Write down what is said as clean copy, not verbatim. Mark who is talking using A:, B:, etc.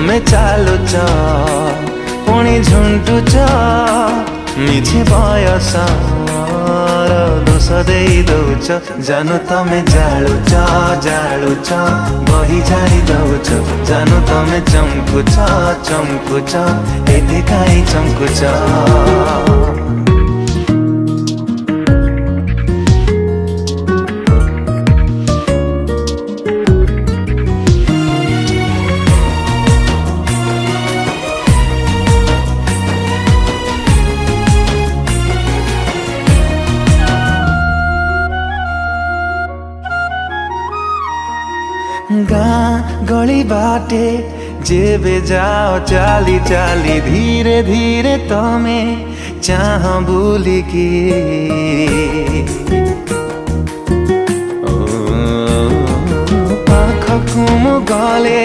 A: तमे चालुच पुणी झुंटुच मिछे बयस दोष दे दौच जानू तमे जालुच जालुच बही झाड़ी दौच जानू तमे चमकुच चमकुच एते काई चमकुच। गाँ गली बाटे जेबे जाओ चाली चाली धीरे धीरे तमे चाह बुलिकी पाखकु मु गले